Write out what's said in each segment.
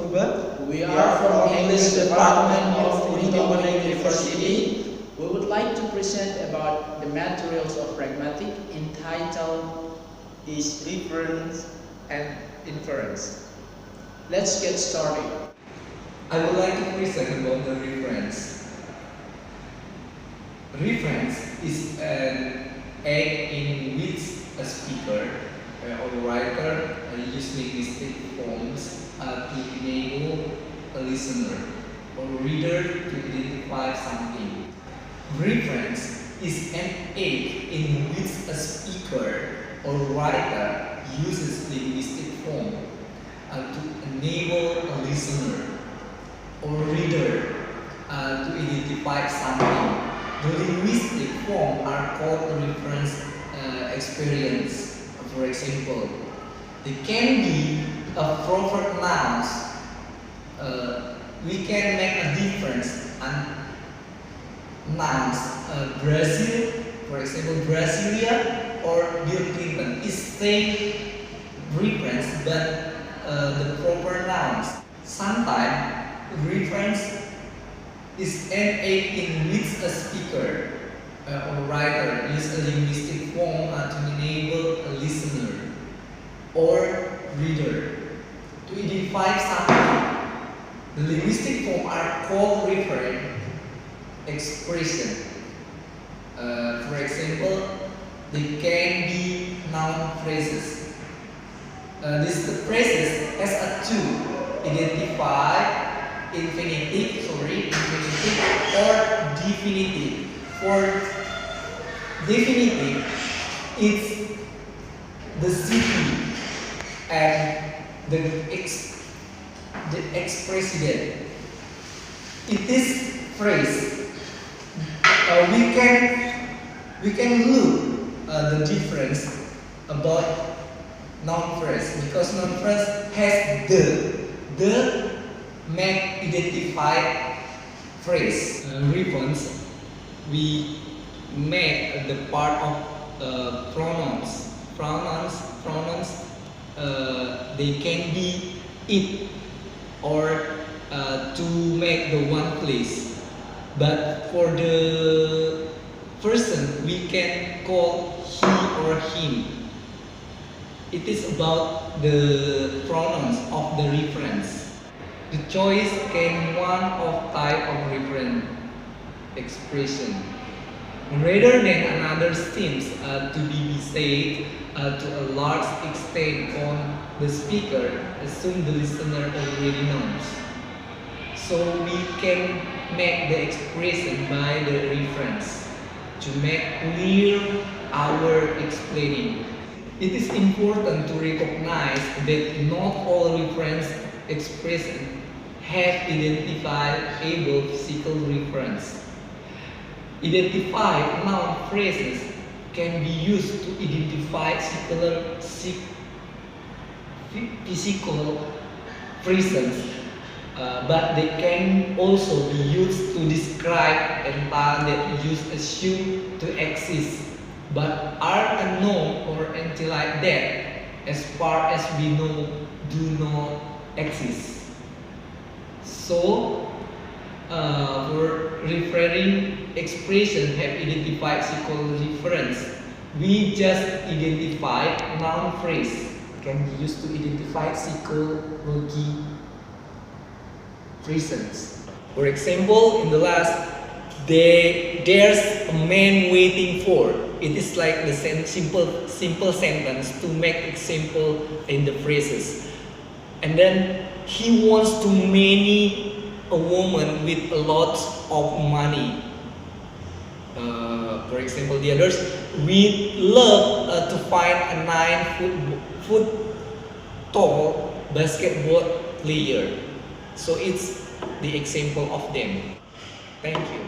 Semoga. We are from English Department of Muhroji University. We would like to present about the materials of Pragmatics entitled Is reference and inference. Let's get started. I would like to present about the reference. Reference is an act in which a speaker or writer use linguistic forms to enable a listener or reader to identify something. Reference is an act in which a speaker or writer uses linguistic form to enable a listener or reader to identify something. The linguistic form are called reference experience. For example, they can be a proper nouns. We can make a difference and nouns. Brazil, for example, Brasilia or Bill Clinton is same reference but the proper nouns. Sometimes reference is an act in which a speaker or writer use a linguistic form to enable a listener or reader to identify something. The linguistic form are called reference expression. For example, they can be noun phrases. This phrases has a two: identify, infinitive, or definitive. For definitive, it's the city and the ex-president. In this phrase, we can look the difference about noun phrase because noun phrase has the make identified phrase. Reference we make the part of pronouns. They can be it or to make the one place. But for the person, we can call he or him. It is about the pronouns of the reference. The choice can one of type of reference expression. Rather than another seems to be said to a large extent on the speaker, assume the listener already knows. So we can make the expression by the reference to make clear our explaining. It is important to recognize that not all reference expressions have identifiable physical reference. Identified noun phrases can be used to identify physical presence, but they can also be used to describe entity that use assume to exist, but are unknown or until like that, as far as we know, do not exist. So, for referring expression have identified physical reference. We just identify noun phrase can be used to identify psychology presence. For example, in the last, there's a man waiting for. It is like the simple sentence to make example in the phrases. And then he wants to marry a woman with a lot of money. For example, the others, we love to find a 9 foot tall basketball player. So it's the example of them. Thank you.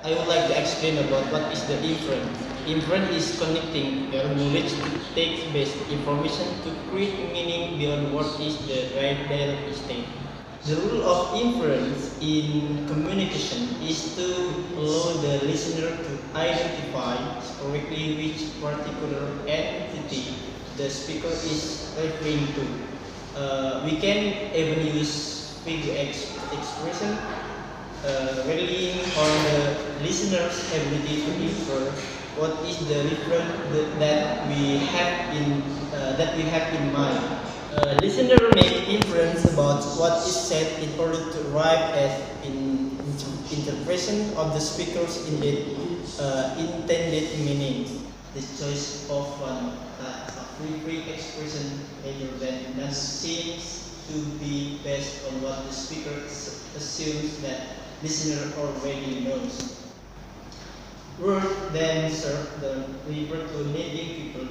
I would like to explain about what is the inference. Inference is connecting your knowledge to text-based information to create meaning beyond what is the real state. The rule of inference in communication is to allow the listener to identify correctly which particular entity the speaker is referring to. We can even use speak the expression, relying on the listener's ability to infer what is the reference that we have in mind. Listener make inference about what is said in order to arrive at interpretation of the speaker's intended meaning. The choice of one free expression rather than seems to be based on what the speaker assumes that listener already knows. Words then serve the refer to native people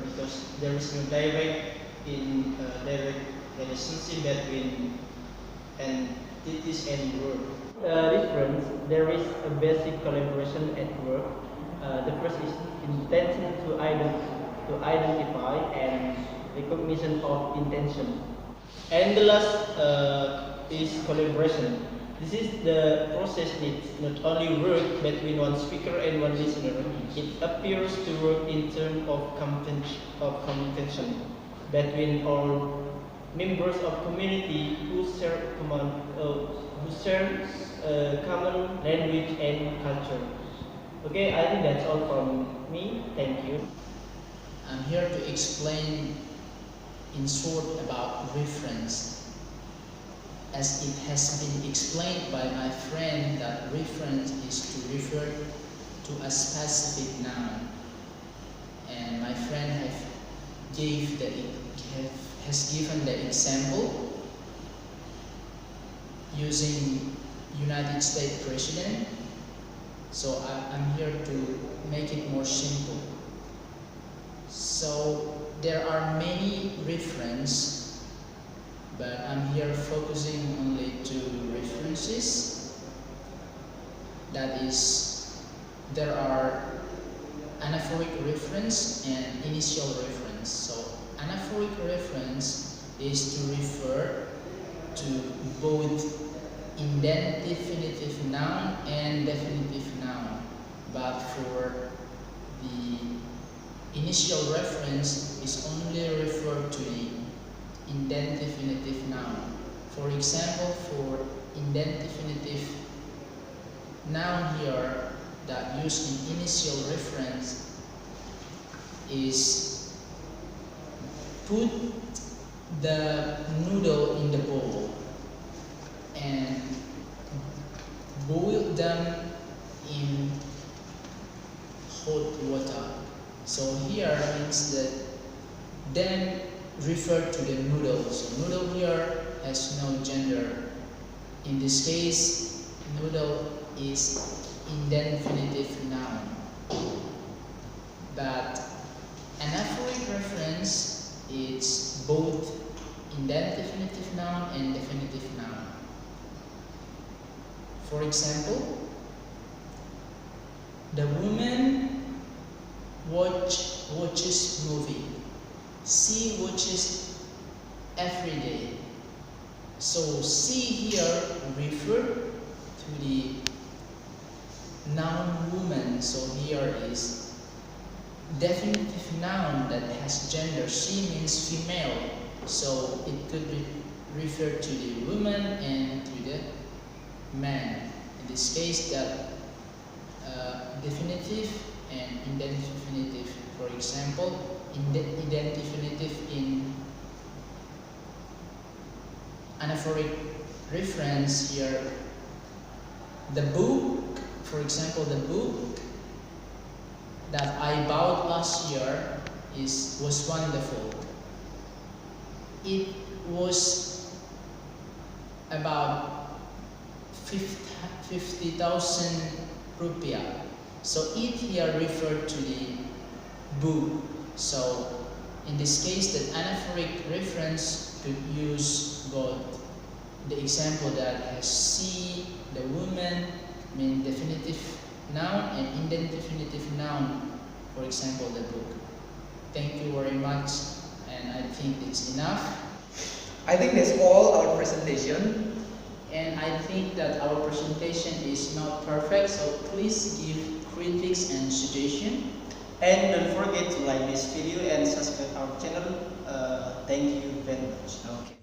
because there is no direct relationship between entities and word. Difference. There is a basic collaboration at work. The first is intention to identify and recognition of intention, and the last is collaboration. This is the process needs not only work between one speaker and one listener. It appears to work in terms of communication between all members of community who share common language and culture. Okay, I think that's all from me. Thank you. I'm here to explain in short about reference. As it has been explained by my friend that reference is to refer to a specific noun, and my friend has given the example using United States President. So I'm here to make it more simple. So there are many references, but I'm here focusing only to references. That is, there are anaphoric reference and initial reference. So anaphoric reference is to refer to both indefinitive noun and definitive noun, but for the initial reference is only referred to the indefinitive noun. For example, for indefinitive noun here that used in initial reference is put the noodle in the bowl and boil them in hot water. So here means that then refer to the noodles. Noodle here has no gender. In this case, noodle is indefinitive noun. But anaphoric reference is both indefinitive noun and definitive noun. For example, the woman watches movie. She watches every day. So she here refer to the noun woman. So here is definitive noun that has gender. She means female. So it could refer to the woman and to the man. In this case, that definitive and indefinitive. For example, indefinitive in anaphoric reference here. The book, for example, the book that I bought last year was wonderful. It was about 50,000 rupiah. So it here referred to the book. So in this case, the anaphoric reference could use both the example that has she, the woman, mean definitive noun, and indefinitive noun, for example, the book. Thank you very much, and I think it's enough. I think that's all our presentation. And I think that our presentation is not perfect, so please give critics and suggestions. And don't forget to like this video and subscribe our channel. Thank you very much. Okay.